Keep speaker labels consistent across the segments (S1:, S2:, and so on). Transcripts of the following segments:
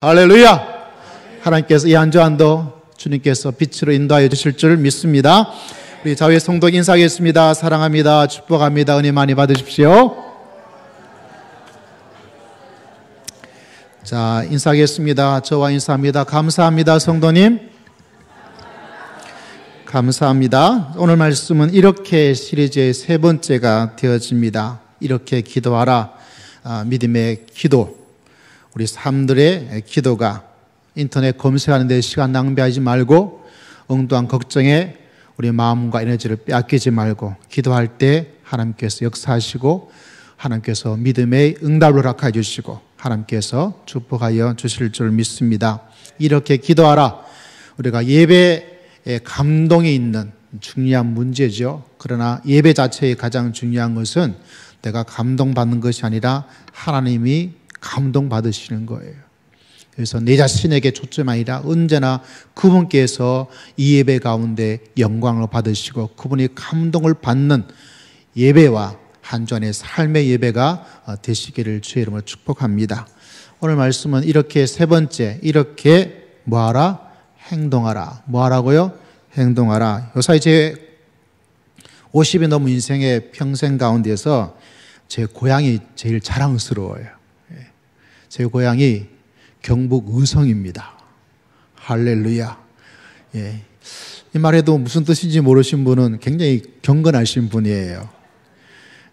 S1: 할렐루야! 하나님께서 이 한 주 한도 주님께서 빛으로 인도하여 주실 줄 믿습니다. 우리 자유의 성도 인사하겠습니다. 사랑합니다. 축복합니다. 은혜 많이 받으십시오. 자, 인사하겠습니다. 저와 인사합니다. 감사합니다. 성도님. 감사합니다. 오늘 말씀은 이렇게 시리즈의 세 번째가 되어집니다. 이렇게 기도하라. 믿음의 기도. 우리 사람들의 기도가 인터넷 검색하는 데 시간 낭비하지 말고 엉뚱한 걱정에 우리 마음과 에너지를 빼앗기지 말고 기도할 때 하나님께서 역사하시고 하나님께서 믿음의 응답을 허락해 주시고 하나님께서 축복하여 주실 줄 믿습니다. 이렇게 기도하라. 우리가 예배에 감동이 있는 중요한 문제죠. 그러나 예배 자체의 가장 중요한 것은 내가 감동받는 것이 아니라 하나님이 감동받으시는 거예요. 그래서 내 자신에게 초점이 아니라 언제나 그분께서 이 예배 가운데 영광을 받으시고 그분이 감동을 받는 예배와 한 주 안의 삶의 예배가 되시기를 주의 이름으로 축복합니다. 오늘 말씀은 이렇게 세 번째, 이렇게 뭐하라? 행동하라. 뭐하라고요? 행동하라. 요사이 제 50이 넘은 인생의 평생 가운데서 제 고향이 제일 자랑스러워요. 제 고향이 경북 의성입니다. 할렐루야. 예. 이 말에도 무슨 뜻인지 모르신 분은 굉장히 경건하신 분이에요.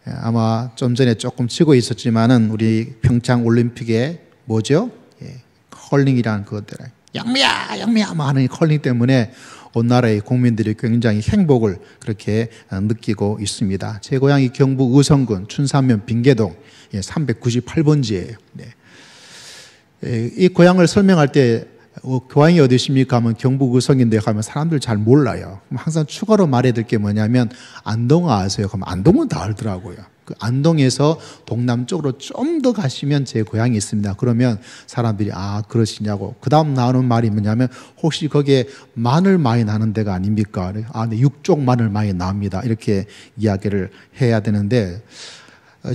S1: 예. 아마 좀 전에 조금 치고 있었지만은 우리 평창 올림픽에 뭐죠? 예. 컬링이라는 그것들. 영미야, 영미야 하는 컬링 때문에 온 나라의 국민들이 굉장히 행복을 그렇게 느끼고 있습니다. 제 고향이 경북 의성군 춘삼면 빙계동 398번지예요. 네. 이 고향을 설명할 때 고향이 어디십니까 하면 경북 의성인데 하면 사람들 잘 몰라요. 항상 추가로 말해야 될 게 뭐냐면 안동 아세요? 그럼 안동은 다 알더라고요. 그 안동에서 동남쪽으로 좀 더 가시면 제 고향이 있습니다. 그러면 사람들이 그러시냐고. 그 다음 나오는 말이 뭐냐면 혹시 거기에 마늘 많이 나는 데가 아닙니까? 네, 육종 마늘 많이 나옵니다. 이렇게 이야기를 해야 되는데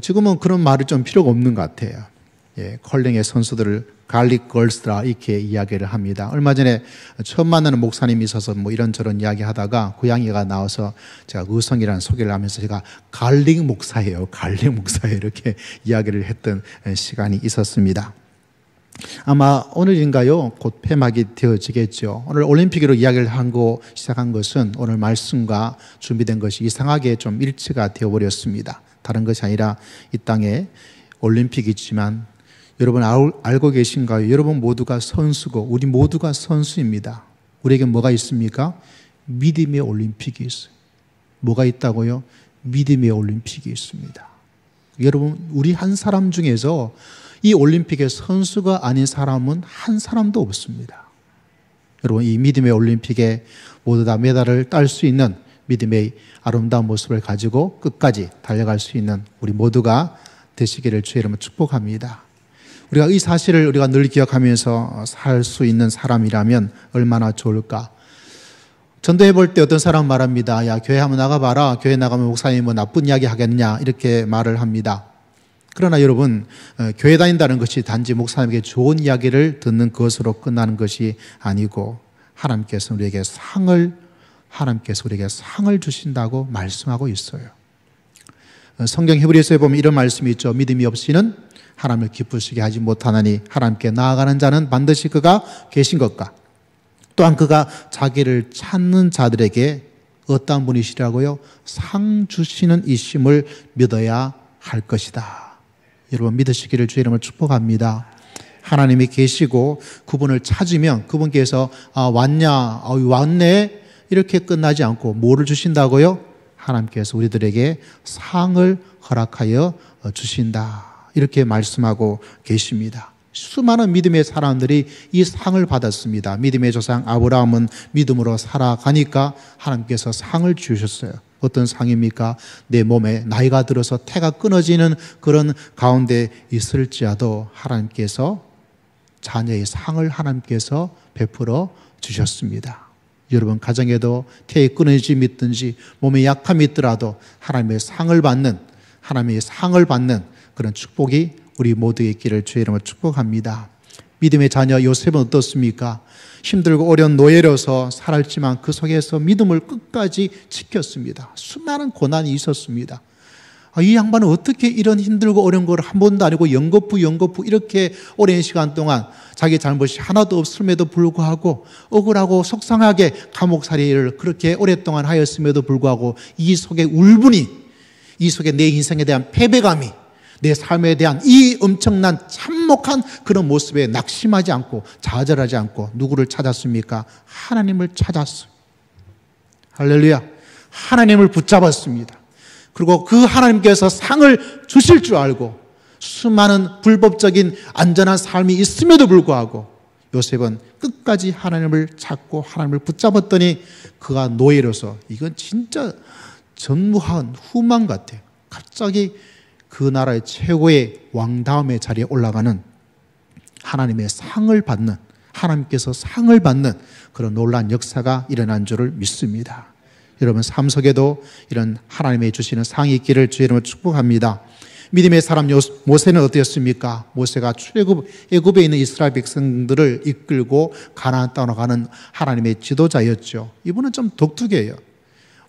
S1: 지금은 그런 말이 좀 필요가 없는 것 같아요. 예, 컬링의 선수들을 갈릭 걸스라 이렇게 이야기를 합니다. 얼마 전에 처음 만나는 목사님이 있어서 뭐 이런저런 이야기 하다가 고양이가 나와서 제가 의성이라는 소개를 하면서 제가 갈릭 목사예요. 갈릭 목사예요. 이렇게 이야기를 했던 시간이 있었습니다. 아마 오늘인가요? 곧 폐막이 되어지겠죠. 오늘 올림픽으로 이야기를 시작한 것은 오늘 말씀과 준비된 것이 이상하게 좀 일치가 되어버렸습니다. 다른 것이 아니라 이 땅에 올림픽이 있지만 여러분 알고 계신가요? 여러분 모두가 선수고 우리 모두가 선수입니다. 우리에게 뭐가 있습니까? 믿음의 올림픽이 있어요. 뭐가 있다고요? 믿음의 올림픽이 있습니다. 여러분 우리 한 사람 중에서 이 올림픽의 선수가 아닌 사람은 한 사람도 없습니다. 여러분 이 믿음의 올림픽에 모두 다 메달을 딸 수 있는 믿음의 아름다운 모습을 가지고 끝까지 달려갈 수 있는 우리 모두가 되시기를 주의 이름으로 축복합니다. 우리가 이 사실을 우리가 늘 기억하면서 살 수 있는 사람이라면 얼마나 좋을까. 전도해 볼 때 어떤 사람 말합니다. 야, 교회 한번 나가봐라. 교회 나가면 목사님이 뭐 나쁜 이야기 하겠냐 이렇게 말을 합니다. 그러나 여러분 교회 다닌다는 것이 단지 목사님에게 좋은 이야기를 듣는 것으로 끝나는 것이 아니고 하나님께서 우리에게 상을 주신다고 말씀하고 있어요. 성경 히브리서에 보면 이런 말씀이 있죠. 믿음이 없이는 하나님을 기쁘시게 하지 못하나니 하나님께 나아가는 자는 반드시 그가 계신 것과 또한 그가 자기를 찾는 자들에게 어떠한 분이시라고요? 상 주시는 이심을 믿어야 할 것이다. 여러분 믿으시기를 주의 이름으로 축복합니다. 하나님이 계시고 그분을 찾으면 그분께서 왔냐? 왔네? 이렇게 끝나지 않고 뭐를 주신다고요? 하나님께서 우리들에게 상을 허락하여 주신다. 이렇게 말씀하고 계십니다. 수많은 믿음의 사람들이 이 상을 받았습니다. 믿음의 조상 아브라함은 믿음으로 살아가니까 하나님께서 상을 주셨어요. 어떤 상입니까? 내 몸에 나이가 들어서 태가 끊어지는 그런 가운데 있을지라도 하나님께서 자녀의 상을 하나님께서 베풀어 주셨습니다. 여러분 가정에도 태에 끊어짐이 있든지 몸에 약함이 있더라도 하나님의 상을 받는 그런 축복이 우리 모두의 있기를 주의 이름으로 축복합니다. 믿음의 자녀 요셉은 어떻습니까? 힘들고 어려운 노예로서 살았지만 그 속에서 믿음을 끝까지 지켰습니다. 수많은 고난이 있었습니다. 이 양반은 어떻게 이런 힘들고 어려운 걸 한 번도 아니고 연거푸 이렇게 오랜 시간 동안 자기 잘못이 하나도 없음에도 불구하고 억울하고 속상하게 감옥살이를 그렇게 오랫동안 하였음에도 불구하고 이 속에 울분이, 이 속에 내 인생에 대한 패배감이, 내 삶에 대한 이 엄청난 참혹한 그런 모습에 낙심하지 않고 좌절하지 않고 누구를 찾았습니까? 하나님을 찾았어요. 할렐루야. 하나님을 붙잡았습니다. 그리고 그 하나님께서 상을 주실 줄 알고 수많은 불법적인 안전한 삶이 있음에도 불구하고 요셉은 끝까지 하나님을 찾고 하나님을 붙잡았더니 그가 노예로서, 이건 진짜 전무한 후만 같아요. 갑자기 그 나라의 최고의 왕 다음의 자리에 올라가는, 하나님의 상을 받는, 하나님께서 상을 받는 그런 놀라운 역사가 일어난 줄을 믿습니다. 여러분 삶 속에도 이런 하나님의 주시는 상이 있기를 주의 이름으로 축복합니다. 믿음의 사람 모세는 어땠습니까? 모세가 출애굽, 애굽에 있는 이스라엘 백성들을 이끌고 가나안 땅으로 가는 하나님의 지도자였죠. 이분은 좀 독특해요.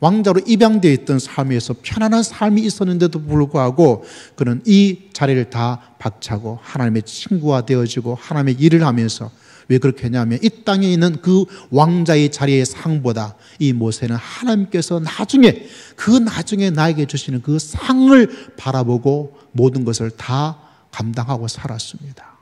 S1: 왕자로 입양되어 있던 삶에서 편안한 삶이 있었는데도 불구하고 그는 이 자리를 다 박차고 하나님의 친구가 되어지고 하나님의 일을 하면서, 왜 그렇게 했냐면 이 땅에 있는 그 왕자의 자리의 상보다 이 모세는 하나님께서 나중에 나에게 주시는 그 상을 바라보고 모든 것을 다 감당하고 살았습니다.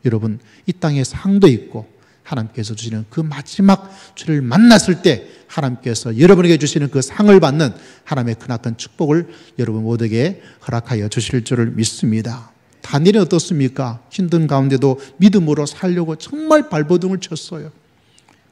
S1: 여러분, 이 땅에 상도 있고 하나님께서 주시는 그 마지막 주를 만났을 때 하나님께서 여러분에게 주시는 그 상을 받는 하나님의 크나큰 축복을 여러분 모두에게 허락하여 주실 줄을 믿습니다. 다니엘은 어떻습니까? 힘든 가운데도 믿음으로 살려고 정말 발버둥을 쳤어요.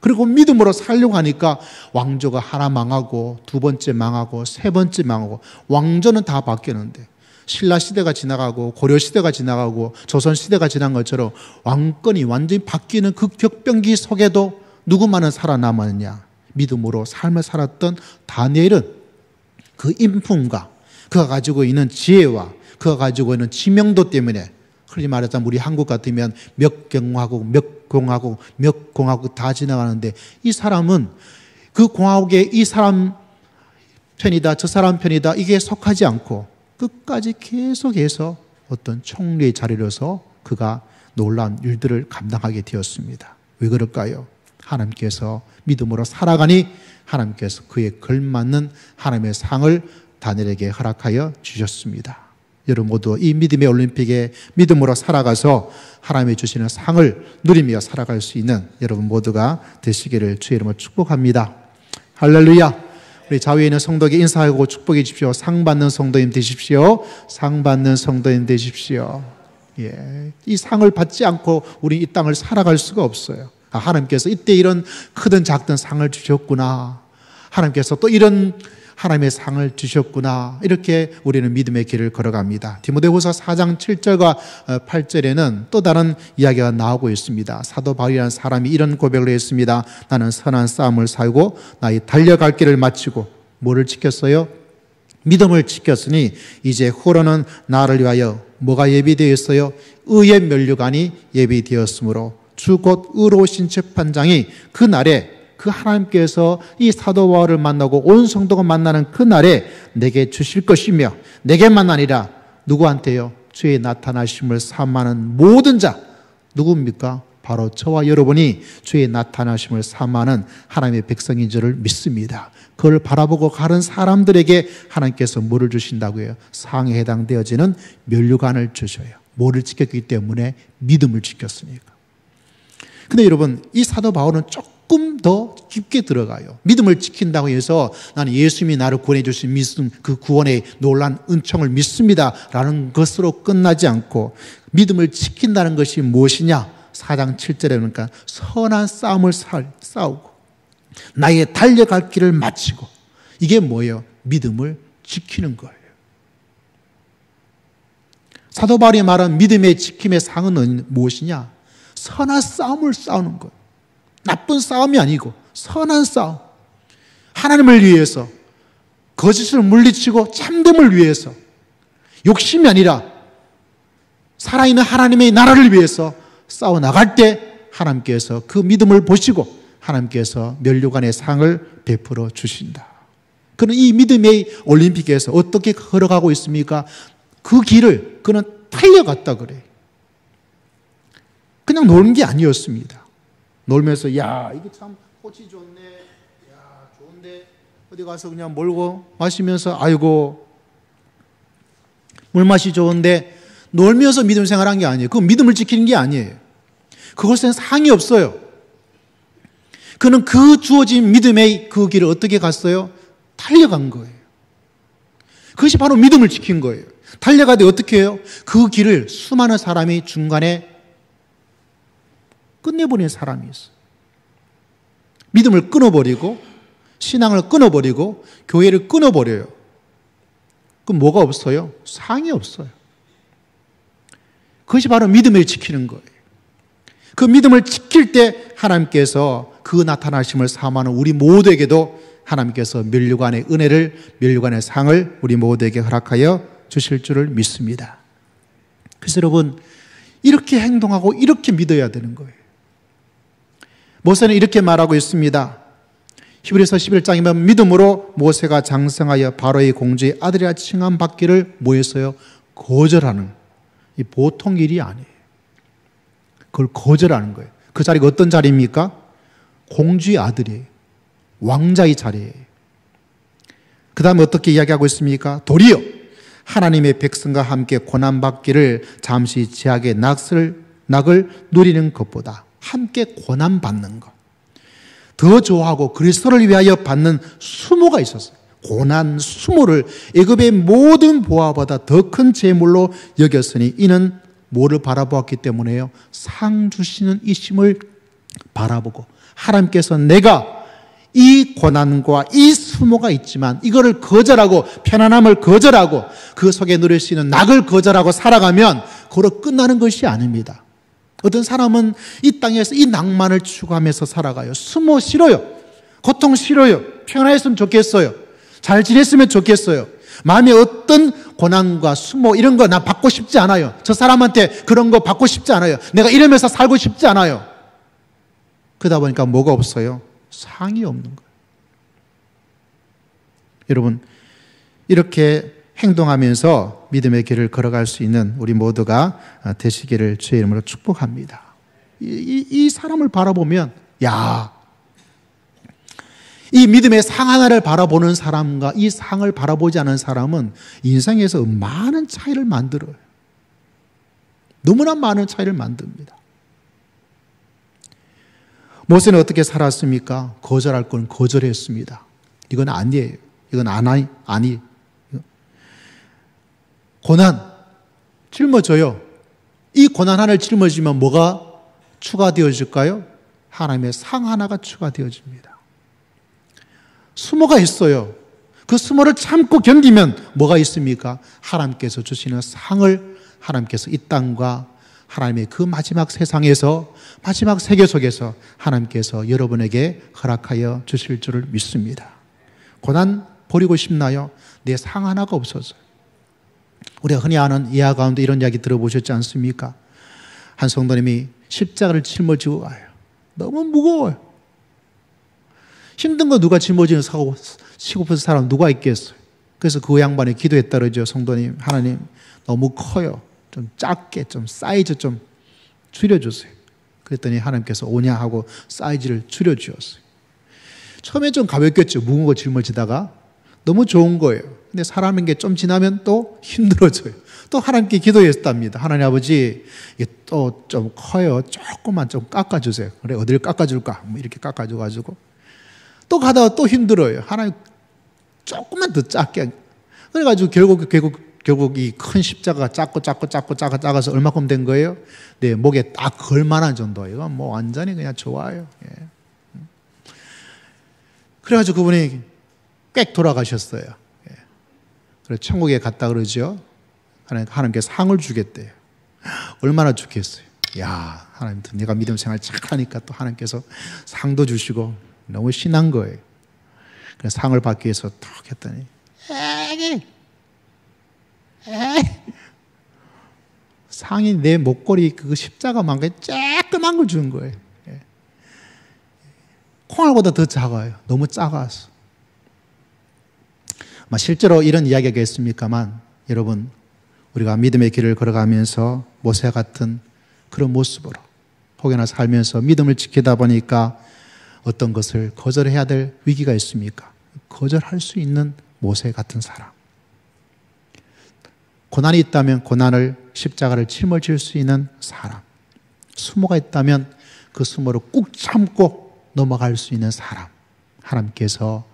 S1: 그리고 믿음으로 살려고 하니까 왕조가 하나 망하고 두 번째 망하고 세 번째 망하고 왕조는 다 바뀌었는데, 신라 시대가 지나가고 고려 시대가 지나가고 조선 시대가 지난 것처럼 왕권이 완전히 바뀌는 그 격변기 속에도 누구만은 살아남았느냐? 믿음으로 삶을 살았던 다니엘은 그 인품과 그가 가지고 있는 지혜와 그가 가지고 있는 지명도 때문에, 흔히 말하자면 우리 한국 같으면 몇 경화국, 몇 공화국, 몇 공화국 다 지나가는데 이 사람은 그 공화국에 이 사람 편이다, 저 사람 편이다 이게 속하지 않고 끝까지 계속해서 어떤 총리의 자리로서 그가 놀라운 일들을 감당하게 되었습니다. 왜 그럴까요? 하나님께서 믿음으로 살아가니 하나님께서 그에 걸맞는 하나님의 상을 다니엘에게 허락하여 주셨습니다. 여러분 모두 이 믿음의 올림픽에 믿음으로 살아가서 하나님이 주시는 상을 누리며 살아갈 수 있는 여러분 모두가 되시기를 주의 이름으로 축복합니다. 할렐루야. 우리 좌우에 있는 성도에게 인사하고 축복해 주십시오. 상 받는 성도님 되십시오. 상 받는 성도님 되십시오. 예. 이 상을 받지 않고 우리 이 땅을 살아갈 수가 없어요. 하나님께서 이때 이런 크든 작든 상을 주셨구나. 하나님께서 또 이런 하나님의 상을 주셨구나. 이렇게 우리는 믿음의 길을 걸어갑니다. 디모데후서 4장 7절과 8절에는 또 다른 이야기가 나오고 있습니다. 사도 바울이라는 사람이 이런 고백을 했습니다. 나는 선한 싸움을 살고 나의 달려갈 길을 마치고 뭐를 지켰어요? 믿음을 지켰으니 이제 후로는 나를 위하여 뭐가 예비되어 있어요? 의의 면류관이 예비되었으므로 주 곧 의로우신 재판장이 그 날에, 그 하나님께서 이 사도 바울을 만나고 온 성도가 만나는 그 날에 내게 주실 것이며, 내게만 아니라 누구한테요? 주의 나타나심을 사모하는 모든 자. 누구입니까? 바로 저와 여러분이 주의 나타나심을 사모하는 하나님의 백성인 줄을 믿습니다. 그걸 바라보고 가는 사람들에게 하나님께서 뭐를 주신다고요? 상에 해당되어지는 면류관을 주셔요. 뭐를 지켰기 때문에? 믿음을 지켰으니까. 근데 여러분, 이 사도 바울은 조금 더 깊게 들어가요. 믿음을 지킨다고 해서 나는 예수님이 나를 구원해 주신 믿음, 그 구원의 놀라운 은총을 믿습니다 라는 것으로 끝나지 않고, 믿음을 지킨다는 것이 무엇이냐? 4장 7절에 그러니까 선한 싸움을 싸우고 나의 달려갈 길을 마치고, 이게 뭐예요? 믿음을 지키는 거예요. 사도 바울이 말한 믿음의 지킴의 상은 무엇이냐? 선한 싸움을 싸우는 거예요. 나쁜 싸움이 아니고 선한 싸움. 하나님을 위해서, 거짓을 물리치고 참됨을 위해서, 욕심이 아니라 살아있는 하나님의 나라를 위해서 싸워 나갈 때 하나님께서 그 믿음을 보시고 하나님께서 면류관의 상을 베풀어 주신다. 그는 이 믿음의 올림픽에서 어떻게 걸어가고 있습니까? 그 길을 그는 달려갔다 그래요. 그냥 노는 게 아니었습니다. 놀면서 야 이게 참 꽃이 좋네, 야 좋은데 어디 가서 그냥 몰고 마시면서 아이고 물맛이 좋은데 놀면서 믿음 생활한 게 아니에요. 그 믿음을 지키는 게 아니에요. 그것은 상이 없어요. 그는 그 주어진 믿음의 그 길을 어떻게 갔어요? 달려간 거예요. 그것이 바로 믿음을 지킨 거예요. 달려가되 어떻게 해요? 그 길을 수많은 사람이 중간에 끝내버린 사람이 있어요. 믿음을 끊어버리고 신앙을 끊어버리고 교회를 끊어버려요. 그럼 뭐가 없어요? 상이 없어요. 그것이 바로 믿음을 지키는 거예요. 그 믿음을 지킬 때 하나님께서 그 나타나심을 사모하는 우리 모두에게도 하나님께서 면류관의 은혜를, 면류관의 상을 우리 모두에게 허락하여 주실 줄을 믿습니다. 그래서 여러분 이렇게 행동하고 이렇게 믿어야 되는 거예요. 모세는 이렇게 말하고 있습니다. 히브리서 11장이면 믿음으로 모세가 장성하여 바로의 공주의 아들이라 칭함받기를 뭐 했어요? 거절하는. 이 보통 일이 아니에요. 그걸 거절하는 거예요. 그 자리가 어떤 자리입니까? 공주의 아들이에요. 왕자의 자리예요. 그 다음에 어떻게 이야기하고 있습니까? 도리어 하나님의 백성과 함께 고난받기를 잠시 제약의 낙을 누리는 것보다 함께 고난받는 것 더 좋아하고 그리스도를 위하여 받는 수모가 있었어요. 고난 수모를 애굽의 모든 보화보다 더 큰 재물로 여겼으니 이는 뭐를 바라보았기 때문에요? 상 주시는 이심을 바라보고 하나님께서 내가 이 고난과 이 수모가 있지만 이거를 거절하고 편안함을 거절하고 그 속에 누릴 수 있는 낙을 거절하고 살아가면 그로 끝나는 것이 아닙니다. 어떤 사람은 이 땅에서 이 낭만을 추구하면서 살아가요. 수모 싫어요. 고통 싫어요. 평안했으면 좋겠어요. 잘 지냈으면 좋겠어요. 마음에 어떤 고난과 수모 이런 거 나 받고 싶지 않아요. 저 사람한테 그런 거 받고 싶지 않아요. 내가 이러면서 살고 싶지 않아요. 그러다 보니까 뭐가 없어요? 상이 없는 거예요. 여러분 이렇게 행동하면서 믿음의 길을 걸어갈 수 있는 우리 모두가 되시기를 주의 이름으로 축복합니다. 이 사람을 바라보면 야, 이 믿음의 상 하나를 바라보는 사람과 이 상을 바라보지 않은 사람은 인생에서 많은 차이를 만들어요. 너무나 많은 차이를 만듭니다. 모세는 어떻게 살았습니까? 거절할 건 거절했습니다. 이건 아니에요. 이건 아니. 고난 짊어져요. 이 고난 하나를 짊어지면 뭐가 추가되어질까요? 하나님의 상 하나가 추가되어집니다. 수모가 있어요. 그 수모를 참고 견디면 뭐가 있습니까? 하나님께서 주시는 상을 하나님께서 이 땅과 하나님의 그 마지막 세상에서 마지막 세계 속에서 하나님께서 여러분에게 허락하여 주실 줄을 믿습니다. 고난 버리고 싶나요? 내 상 하나가 없어서요. 우리가 흔히 아는 예화 가운데 이런 이야기 들어보셨지 않습니까? 한 성도님이 십자가를 짊어지고 가요. 너무 무거워요. 힘든 거 누가 짊어지는 사고 치고픈 사람 누가 있겠어요? 그래서 그 양반이 기도했다 그러죠. 성도님, 하나님 너무 커요. 좀 작게, 좀 사이즈 좀 줄여주세요. 그랬더니 하나님께서 오냐 하고 사이즈를 줄여주었어요. 처음에 좀 가볍겠죠. 무거운 거 짊어지다가 너무 좋은 거예요. 근데 사람인 게 좀 지나면 또 힘들어져요. 또 하나님께 기도했답니다. 하나님 아버지, 이게 또 좀 커요. 조금만 좀 깎아주세요. 그래, 어디를 깎아줄까? 뭐 이렇게 깎아줘가지고. 또 가다가 또 힘들어요. 하나님, 조금만 더 작게. 그래가지고 결국 이 큰 십자가가 작아서 얼마큼 된 거예요? 네, 목에 딱 걸만한 정도예요. 이건 뭐 완전히 그냥 좋아요. 예. 그래가지고 그분이 꽥 돌아가셨어요. 예. 그래서 천국에 갔다 그러죠. 하나님께서 상을 주겠대요. 얼마나 좋겠어요. 야, 하나님, 내가 믿음 생활 착하니까 또 하나님께서 상도 주시고 너무 신난 거예요. 그래서 상을 받기 위해서 탁 했더니 상이 내 목걸이 그 십자가만 쬐끄만 걸 준 거예요. 콩알보다 더 작아요. 너무 작아서. 실제로 이런 이야기가 있습니까만 여러분, 우리가 믿음의 길을 걸어가면서 모세 같은 그런 모습으로 혹여나 살면서 믿음을 지키다 보니까 어떤 것을 거절해야 될 위기가 있습니까? 거절할 수 있는 모세 같은 사람. 고난이 있다면 고난을, 십자가를 짊어질 수 있는 사람. 수모가 있다면 그 수모를 꾹 참고 넘어갈 수 있는 사람. 하나님께서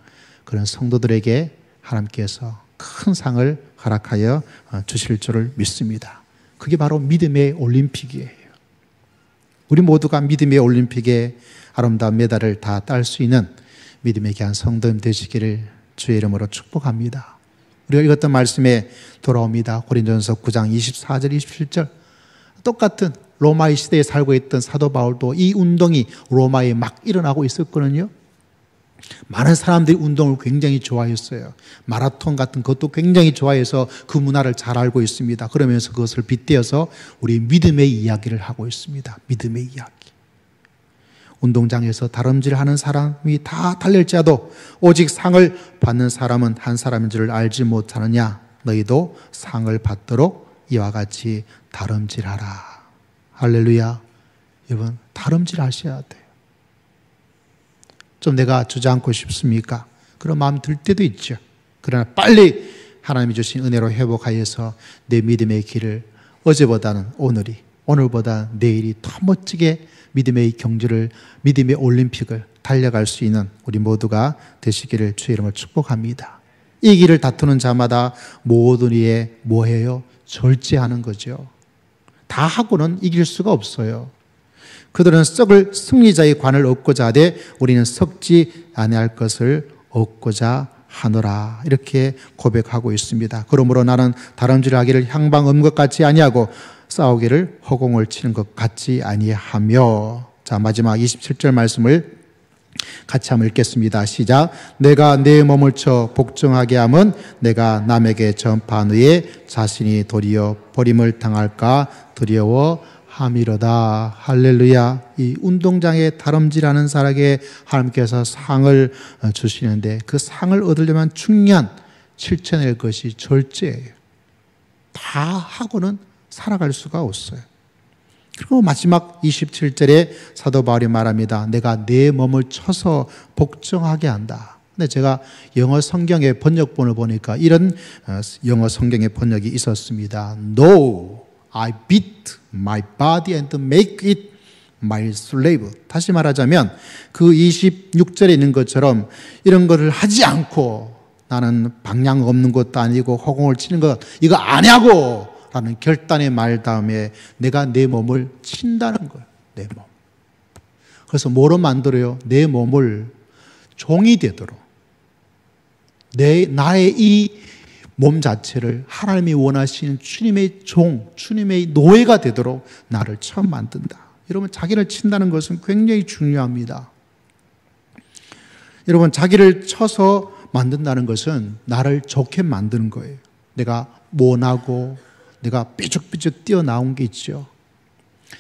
S1: 그런 성도들에게 하나님께서 큰 상을 허락하여 주실 줄을 믿습니다. 그게 바로 믿음의 올림픽이에요. 우리 모두가 믿음의 올림픽에 아름다운 메달을 다 딸 수 있는 믿음의 귀한 성도님 되시기를 주의 이름으로 축복합니다. 우리가 읽었던 말씀에 돌아옵니다. 고린도전서 9장 24절 27절. 똑같은 로마의 시대에 살고 있던 사도 바울도 이 운동이 로마에 막 일어나고 있었거든요. 많은 사람들이 운동을 굉장히 좋아했어요. 마라톤 같은 것도 굉장히 좋아해서 그 문화를 잘 알고 있습니다. 그러면서 그것을 빗대어서 우리 믿음의 이야기를 하고 있습니다. 믿음의 이야기. 운동장에서 다름질하는 사람이 다 달릴지라도 오직 상을 받는 사람은 한 사람인 줄 알지 못하느냐. 너희도 상을 받도록 이와 같이 다름질하라. 할렐루야. 여러분, 다름질하셔야 돼요. 좀 내가 주저앉고 싶습니까? 그런 마음 들 때도 있죠. 그러나 빨리 하나님이 주신 은혜로 회복하여서 내 믿음의 길을 어제보다는 오늘이, 오늘보다 내일이 더 멋지게 믿음의 경주를, 믿음의 올림픽을 달려갈 수 있는 우리 모두가 되시기를 주의 이름으로 축복합니다. 이 길을 다투는 자마다 모든 이에 뭐해요? 절제하는 거죠. 다 하고는 이길 수가 없어요. 그들은 썩을 승리자의 관을 얻고자 하되 우리는 썩지 아니할 것을 얻고자 하노라. 이렇게 고백하고 있습니다. 그러므로 나는 다름질하기를 향방 없는 것 같이 아니하고 싸우기를 허공을 치는 것 같지 아니하며. 자, 마지막 27절 말씀을 같이 한번 읽겠습니다. 시작. 내가 내 몸을 쳐 복종하게 함은 내가 남에게 전파한 후에 자신이 도리어 버림을 당할까 두려워 함이로다. 할렐루야. 이 운동장에 다름질하는 사람에게 하나님께서 상을 주시는데 그 상을 얻으려면 중요한 실천할 것이 절제예요. 다 하고는 살아갈 수가 없어요. 그리고 마지막 27절에 사도 바울이 말합니다. 내가 내 몸을 쳐서 복종하게 한다. 근데 제가 영어 성경의 번역본을 보니까 이런 영어 성경의 번역이 있었습니다. No, I beat my body and make it my slave. 다시 말하자면 그 26절에 있는 것처럼 이런 것을 하지 않고 나는 방향 없는 것도 아니고 허공을 치는 것 이거 아냐고 라는 결단의 말 다음에 내가 내 몸을 친다는 거예요. 내 몸. 그래서 뭐로 만들어요? 내 몸을 종이 되도록 나의 이 몸 자체를 하나님이 원하시는 주님의 종, 주님의 노예가 되도록 나를 처음 만든다. 여러분, 자기를 친다는 것은 굉장히 중요합니다. 여러분, 자기를 쳐서 만든다는 것은 나를 좋게 만드는 거예요. 내가 모나고 내가 삐죽삐죽 뛰어나온 게 있죠.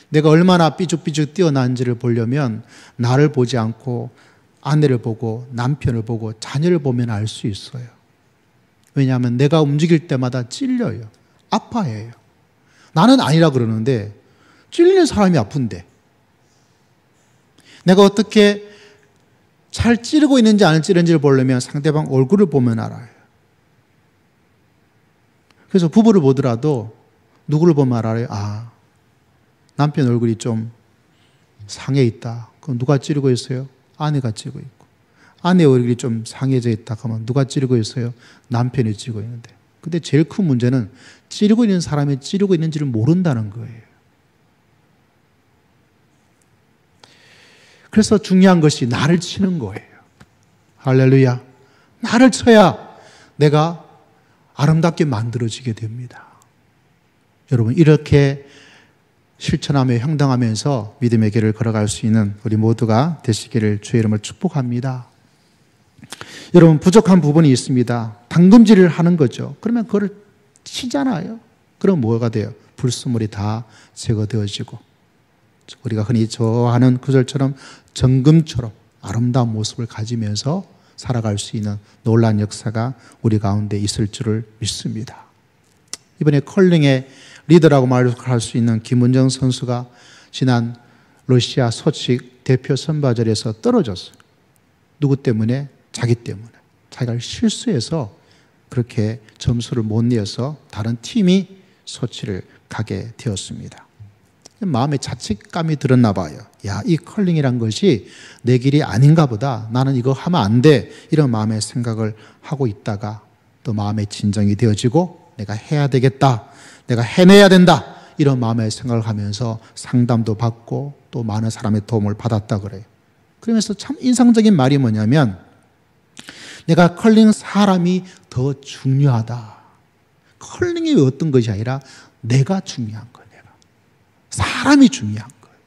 S1: 내가 얼마나 삐죽삐죽 뛰어난지를 보려면 나를 보지 않고 아내를 보고 남편을 보고 자녀를 보면 알 수 있어요. 왜냐하면 내가 움직일 때마다 찔려요. 아파해요. 나는 아니라 그러는데 찔리는 사람이 아픈데 내가 어떻게 잘 찌르고 있는지 안 찌르는지를 보려면 상대방 얼굴을 보면 알아요. 그래서 부부를 보더라도 누구를 보면 알아요? 아, 남편 얼굴이 좀 상해 있다. 그럼 누가 찌르고 있어요? 아내가 찌르고 있고. 아내 얼굴이 좀 상해져 있다 하면 누가 찌르고 있어요? 남편이 찌르고 있는데. 근데 제일 큰 문제는 찌르고 있는 사람이 찌르고 있는지를 모른다는 거예요. 그래서 중요한 것이 나를 치는 거예요. 할렐루야. 나를 쳐야 내가 아름답게 만들어지게 됩니다. 여러분, 이렇게 실천하며 행동하면서 믿음의 길을 걸어갈 수 있는 우리 모두가 되시기를 주의 이름으로 축복합니다. 여러분, 부족한 부분이 있습니다. 당금질을 하는 거죠. 그러면 그걸 치잖아요. 그럼 뭐가 돼요? 불순물이 다 제거되어지고 우리가 흔히 좋아하는 구절처럼 정금처럼 아름다운 모습을 가지면서 살아갈 수 있는 놀라운 역사가 우리 가운데 있을 줄을 믿습니다. 이번에 컬링의 리더라고 말할 수 있는 김은정 선수가 지난 러시아 소치 대표 선발전에서 떨어졌어요. 누구 때문에? 자기 때문에. 자기가 실수해서 그렇게 점수를 못 내어서 다른 팀이 소치를 가게 되었습니다. 마음에 자책감이 들었나 봐요. 야, 이 컬링이란 것이 내 길이 아닌가 보다. 나는 이거 하면 안 돼. 이런 마음의 생각을 하고 있다가 또 마음의 진정이 되어지고 내가 해야 되겠다. 내가 해내야 된다. 이런 마음의 생각을 하면서 상담도 받고 또 많은 사람의 도움을 받았다 그래요. 그러면서 참 인상적인 말이 뭐냐면 내가 컬링 사람이 더 중요하다. 컬링이 어떤 것이 아니라 내가 중요한 거예요. 사람이 중요한 거예요.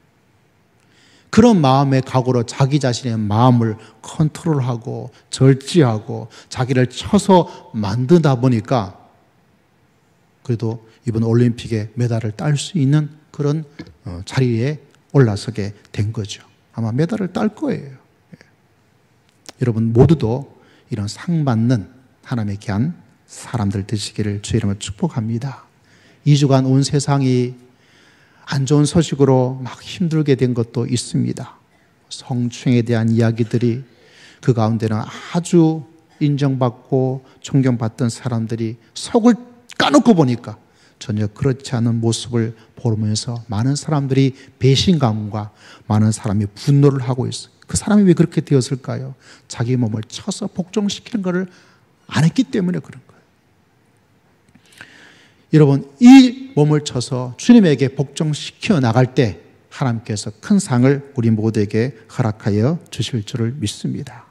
S1: 그런 마음의 각오로 자기 자신의 마음을 컨트롤하고 절제하고 자기를 쳐서 만드다 보니까 그래도 이번 올림픽에 메달을 딸 수 있는 그런 자리에 올라서게 된 거죠. 아마 메달을 딸 거예요. 여러분 모두도 이런 상 받는 하나님의 귀한 사람들 되시기를 주의 이름으로 축복합니다. 2주간 온 세상이 안 좋은 소식으로 막 힘들게 된 것도 있습니다. 성추행에 대한 이야기들이 그 가운데는 아주 인정받고 존경받던 사람들이 속을 까놓고 보니까 전혀 그렇지 않은 모습을 보면서 많은 사람들이 배신감과 많은 사람이 분노를 하고 있어요. 그 사람이 왜 그렇게 되었을까요? 자기 몸을 쳐서 복종시키는 것을 안 했기 때문에 그런 거예요. 여러분, 이 몸을 쳐서 주님에게 복종시켜 나갈 때 하나님께서 큰 상을 우리 모두에게 허락하여 주실 줄을 믿습니다.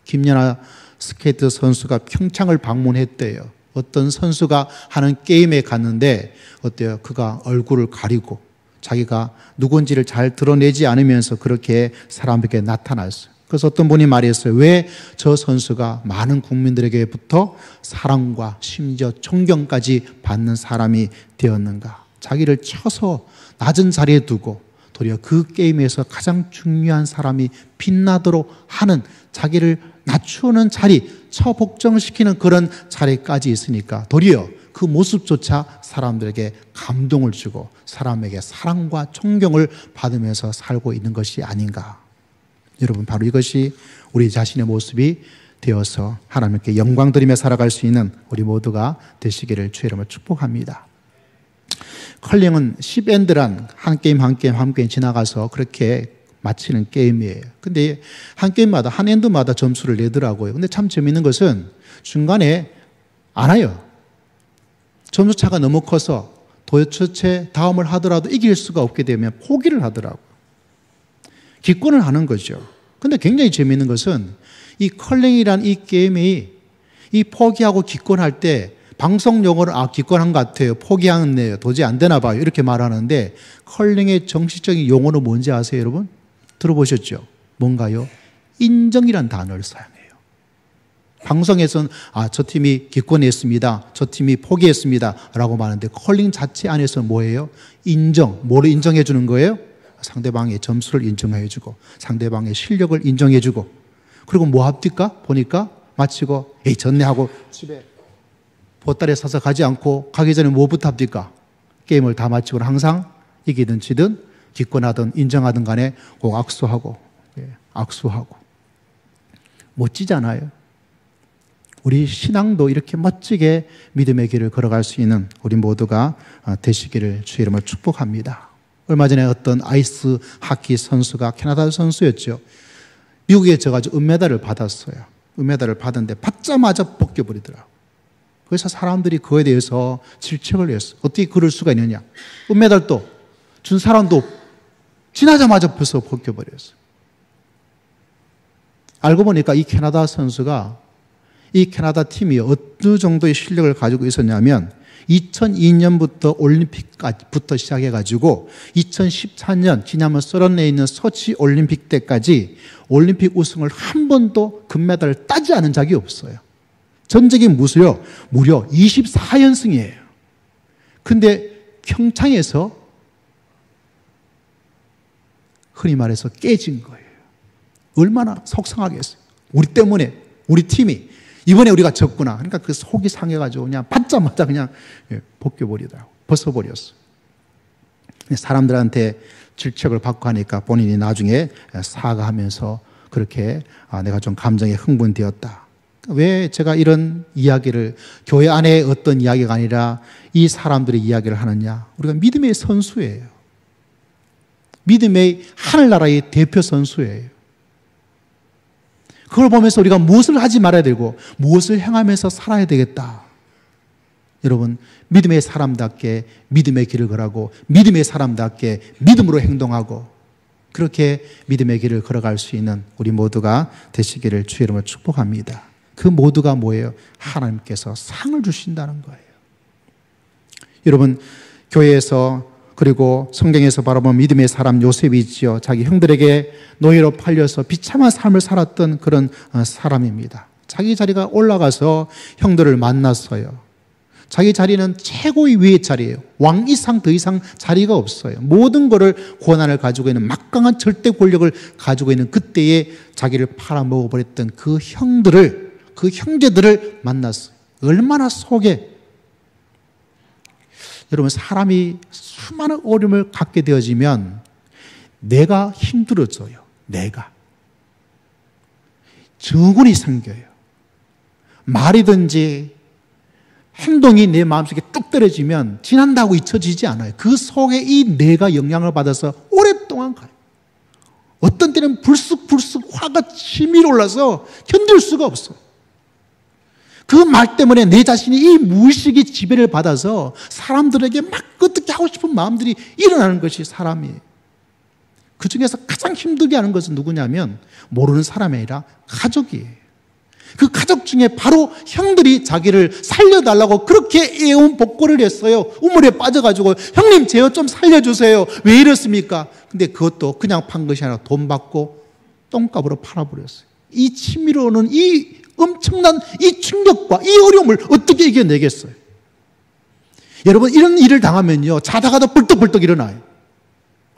S1: 김연아 스케이트 선수가 평창을 방문했대요. 어떤 선수가 하는 게임에 갔는데 어때요? 그가 얼굴을 가리고 자기가 누군지를 잘 드러내지 않으면서 그렇게 사람에게 나타났어요. 그래서 어떤 분이 말했어요. 왜 저 선수가 많은 국민들에게부터 사랑과 심지어 존경까지 받는 사람이 되었는가? 자기를 쳐서 낮은 자리에 두고 도리어 그 게임에서 가장 중요한 사람이 빛나도록 하는 자기를 낮추는 자리, 처복종시키는 그런 자리까지 있으니까 도리어 그 모습조차 사람들에게 감동을 주고 사람에게 사랑과 존경을 받으면서 살고 있는 것이 아닌가. 여러분, 바로 이것이 우리 자신의 모습이 되어서 하나님께 영광 드리며 살아갈 수 있는 우리 모두가 되시기를 주의 이름으로 축복합니다. 컬링은 10엔드란 한 게임 한 게임 지나가서 그렇게 마치는 게임이에요. 근데 한 게임마다, 한 엔드마다 점수를 내더라고요. 근데 참 재밌는 것은 중간에 안 와요. 점수차가 너무 커서 도대체 다음을 하더라도 이길 수가 없게 되면 포기를 하더라고요. 기권을 하는 거죠. 근데 굉장히 재미있는 것은 이 컬링이란 이 게임이 이 포기하고 기권할 때 방송 용어로 기권한 것 같아요. 포기하네요. 도저히 안 되나 봐요. 이렇게 말하는데 컬링의 정식적인 용어는 뭔지 아세요, 여러분? 들어보셨죠? 뭔가요? 인정이란 단어를 사용해요. 방송에서는 저 팀이 기권했습니다. 저 팀이 포기했습니다. 라고 말하는데 컬링 자체 안에서 뭐예요? 인정. 뭐를 인정해 주는 거예요? 상대방의 점수를 인정해 주고 상대방의 실력을 인정해 주고 그리고 뭐 합니까? 보니까 마치고 에이 졌네 하고 집에 보따리에 싸서 가지 않고 가기 전에 뭐부터 합니까? 게임을 다 마치고 항상 이기든 지든 기권하든 인정하든 간에 꼭 악수하고 악수하고 멋지잖아요. 우리 신앙도 이렇게 멋지게 믿음의 길을 걸어갈 수 있는 우리 모두가 되시기를 주의 이름으로 축복합니다. 얼마 전에 어떤 아이스 하키 선수가 캐나다 선수였죠. 미국에 져가지고 은메달을 받았어요. 은메달을 받았는데 받자마자 벗겨버리더라고요. 그래서 사람들이 그거에 대해서 질책을 했어요. 어떻게 그럴 수가 있느냐. 은메달도 준 사람도 지나자마자 벌써 벗겨버렸어요. 알고 보니까 이 캐나다 선수가 이 캐나다 팀이 어느 정도의 실력을 가지고 있었냐면 2002년부터 올림픽부터 시작해가지고 2014년 지난번 서른에 있는 소치 올림픽 때까지 올림픽 우승을 한 번도 금메달을 따지 않은 적이 없어요. 전적이 무려 24연승이에요. 근데 평창에서 흔히 말해서 깨진 거예요. 얼마나 속상하겠어요. 우리 때문에, 우리 팀이 이번에 우리가 졌구나. 그러니까 그 속이 상해가지고 그냥 받자마자 그냥 벗겨버리더라고. 벗어버렸어. 사람들한테 질책을 받고 하니까 본인이 나중에 사과하면서 그렇게 내가 좀 감정에 흥분되었다. 왜 제가 이런 이야기를 교회 안에 어떤 이야기가 아니라 이 사람들의 이야기를 하느냐. 우리가 믿음의 선수예요. 믿음의 하늘나라의 대표 선수예요. 그걸 보면서 우리가 무엇을 하지 말아야 되고 무엇을 행하면서 살아야 되겠다. 여러분, 믿음의 사람답게 믿음의 길을 걸어가고 믿음의 사람답게 믿음으로 행동하고 그렇게 믿음의 길을 걸어갈 수 있는 우리 모두가 되시기를 주의 이름으로 축복합니다. 그 모두가 뭐예요? 하나님께서 상을 주신다는 거예요. 여러분, 교회에서 그리고 성경에서 바라보면 믿음의 사람 요셉이 있지요. 자기 형들에게 노예로 팔려서 비참한 삶을 살았던 그런 사람입니다. 자기 자리가 올라가서 형들을 만났어요. 자기 자리는 최고의 위의 자리예요. 왕 이상 더 이상 자리가 없어요. 모든 것을 권한을 가지고 있는 막강한 절대 권력을 가지고 있는 그때에 자기를 팔아먹어버렸던 그 형들을, 그 형제들을 만났어요. 얼마나 속에 여러분, 사람이 수많은 어려움을 갖게 되어지면 내가 힘들어져요. 내가. 증후군이 생겨요. 말이든지 행동이 내 마음속에 뚝 떨어지면 지난다고 잊혀지지 않아요. 그 속에 이 내가 영향을 받아서 오랫동안 가요. 어떤 때는 불쑥 화가 치밀어 올라서 견딜 수가 없어요. 그 말 때문에 내 자신이 이 무의식이 지배를 받아서 사람들에게 막 어떻게 하고 싶은 마음들이 일어나는 것이 사람이에요. 그 중에서 가장 힘들게 하는 것은 누구냐면 모르는 사람이 아니라 가족이에요. 그 가족 중에 바로 형들이 자기를 살려달라고 그렇게 애원 복고를 했어요. 우물에 빠져가지고 형님 제어 좀 살려주세요. 왜 이렇습니까? 근데 그것도 그냥 판 것이 아니라 돈 받고 똥값으로 팔아버렸어요. 이 치밀어오는 이 엄청난 이 충격과 이 어려움을 어떻게 이겨내겠어요? 여러분, 이런 일을 당하면요 자다가도 벌떡벌떡 일어나요.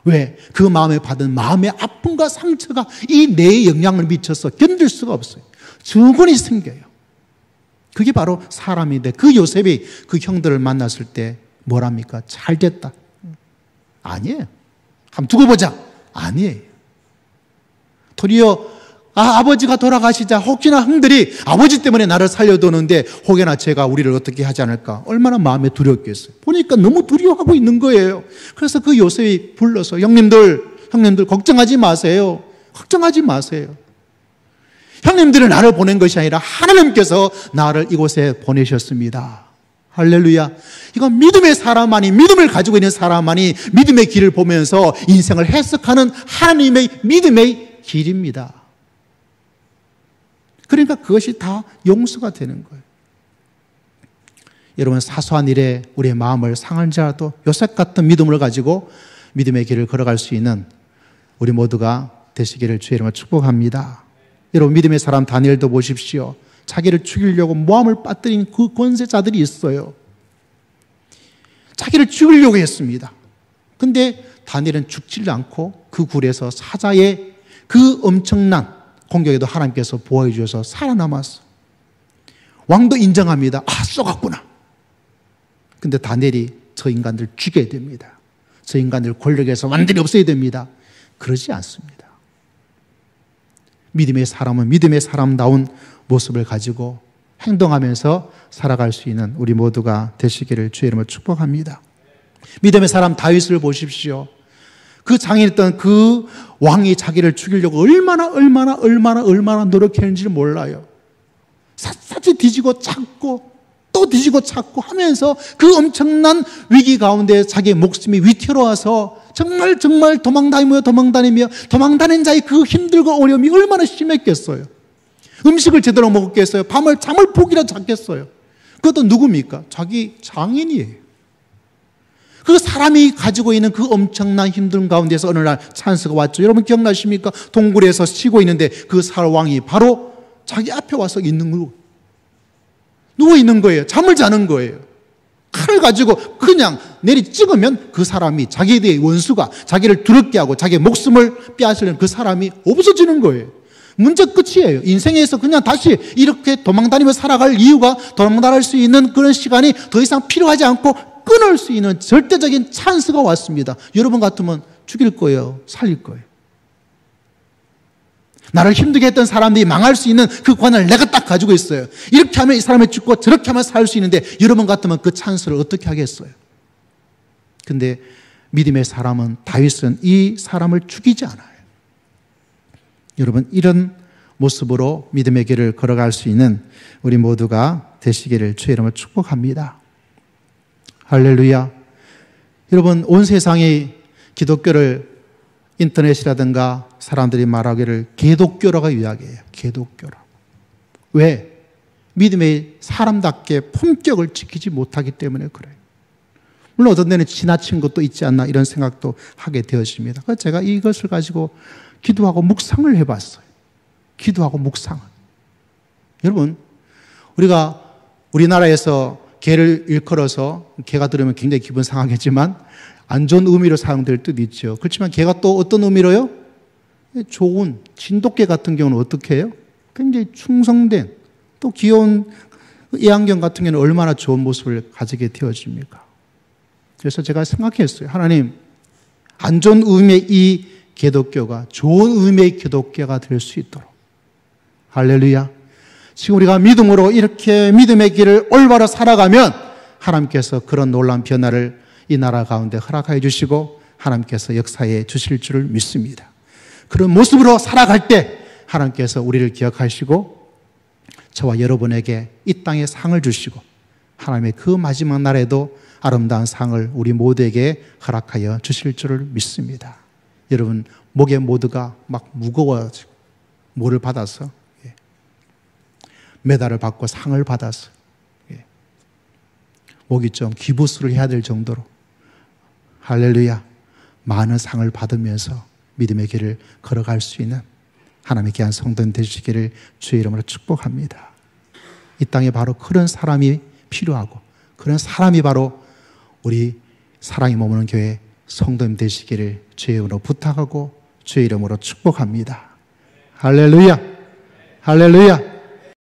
S1: 왜? 그 마음에 받은 마음의 아픔과 상처가 이 뇌에 영향을 미쳐서 견딜 수가 없어요. 증후군이 생겨요. 그게 바로 사람인데 그 요셉이 그 형들을 만났을 때 뭐랍니까? 잘 됐다. 아니에요. 한번 두고 보자. 아니에요. 도리어 아버지가 돌아가시자 혹시나 형들이 아버지 때문에 나를 살려두는데 혹여나 제가 우리를 어떻게 하지 않을까 얼마나 마음에 두렵겠어요. 보니까 너무 두려워하고 있는 거예요. 그래서 그 요셉이 불러서 형님들 걱정하지 마세요. 걱정하지 마세요. 형님들은 나를 보낸 것이 아니라 하나님께서 나를 이곳에 보내셨습니다. 할렐루야. 이건 믿음의 사람만이, 믿음을 가지고 있는 사람만이 믿음의 길을 보면서 인생을 해석하는 하나님의 믿음의 길입니다. 그러니까 그것이 다 용서가 되는 거예요. 여러분, 사소한 일에 우리의 마음을 상할지라도 요셉 같은 믿음을 가지고 믿음의 길을 걸어갈 수 있는 우리 모두가 되시기를 주의 이름으로 축복합니다. 여러분, 믿음의 사람 다니엘도 보십시오. 자기를 죽이려고 모함을 빠뜨린 그 권세자들이 있어요. 자기를 죽이려고 했습니다. 근데 다니엘은 죽지를 않고 그 굴에서 사자의 그 엄청난 공격에도 하나님께서 보호해 주셔서 살아남았어. 왕도 인정합니다. 쏘갔구나. 근데 다니엘이 저 인간들 죽여야 됩니다. 저 인간들 권력에서 완전히 없애야 됩니다. 그러지 않습니다. 믿음의 사람은 믿음의 사람다운 모습을 가지고 행동하면서 살아갈 수 있는 우리 모두가 되시기를 주의 이름으로 축복합니다. 믿음의 사람 다윗을 보십시오. 그 장애했던 그 왕이 자기를 죽이려고 얼마나 노력했는지를 몰라요. 샅샅이 뒤지고 찾고 또 뒤지고 찾고 하면서 그 엄청난 위기 가운데 자기의 목숨이 위태로워서 정말 도망다니며 도망다닌 자의 그 힘들고 어려움이 얼마나 심했겠어요. 음식을 제대로 먹었겠어요. 잠을 포기라도 잤겠어요. 그것도 누굽니까? 자기 장인이에요. 그 사람이 가지고 있는 그 엄청난 힘든 가운데서 어느 날 찬스가 왔죠. 여러분 기억나십니까? 동굴에서 쉬고 있는데 그 사왕이 바로 자기 앞에 와서 있는 거예요. 누워 있는 거예요. 잠을 자는 거예요. 칼을 가지고 그냥 내리 찍으면 그 사람이 자기에 대해 원수가 자기를 두렵게 하고 자기의 목숨을 빼앗으려는 그 사람이 없어지는 거예요. 문제 끝이에요. 인생에서 그냥 다시 이렇게 도망다니며 살아갈 이유가 도망다닐 수 있는 그런 시간이 더 이상 필요하지 않고 끊을 수 있는 절대적인 찬스가 왔습니다. 여러분 같으면 죽일 거예요? 살릴 거예요? 나를 힘들게 했던 사람들이 망할 수 있는 그 권한을 내가 딱 가지고 있어요. 이렇게 하면 이 사람이 죽고 저렇게 하면 살 수 있는데 여러분 같으면 그 찬스를 어떻게 하겠어요? 근데 믿음의 사람은, 다윗은 이 사람을 죽이지 않아요. 여러분, 이런 모습으로 믿음의 길을 걸어갈 수 있는 우리 모두가 되시기를 주의 이름으로 축복합니다. 할렐루야. 여러분, 온 세상이 기독교를 인터넷이라든가 사람들이 말하기를 개독교라고 이야기해요. 개독교라. 왜? 믿음의 사람답게 품격을 지키지 못하기 때문에 그래요. 물론 어떤 데는 지나친 것도 있지 않나 이런 생각도 하게 되어집니다. 그래서 제가 이것을 가지고 기도하고 묵상을 해봤어요. 기도하고 묵상을. 여러분, 우리가 우리나라에서 개를 일컬어서, 개가 들으면 굉장히 기분 상하겠지만 안 좋은 의미로 사용될 뜻이 있죠. 그렇지만 개가 또 어떤 의미로요? 좋은 진돗개 같은 경우는 어떻게 해요? 굉장히 충성된, 또 귀여운 애완견 같은 경우는 얼마나 좋은 모습을 가지게 되어집니까? 그래서 제가 생각했어요. 하나님, 안 좋은 의미의 이 기독교가 좋은 의미의 기독교가 될 수 있도록. 할렐루야. 지금 우리가 믿음으로 이렇게 믿음의 길을 올바로 살아가면 하나님께서 그런 놀라운 변화를 이 나라 가운데 허락하여 주시고 하나님께서 역사해 주실 줄을 믿습니다. 그런 모습으로 살아갈 때 하나님께서 우리를 기억하시고 저와 여러분에게 이 땅에 상을 주시고 하나님의 그 마지막 날에도 아름다운 상을 우리 모두에게 허락하여 주실 줄을 믿습니다. 여러분, 목에 모두가 막 무거워지고 뭐를 받아서 메달을 받고 상을 받아서 목이 좀 기부스를 해야 될 정도로 할렐루야, 많은 상을 받으면서 믿음의 길을 걸어갈 수 있는 하나님의 귀한 성도님 되시기를 주의 이름으로 축복합니다. 이 땅에 바로 그런 사람이 필요하고 그런 사람이 바로 우리 사랑이 머무는 교회 성도님 되시기를 주의 이름으로 부탁하고 주의 이름으로 축복합니다. 할렐루야, 할렐루야.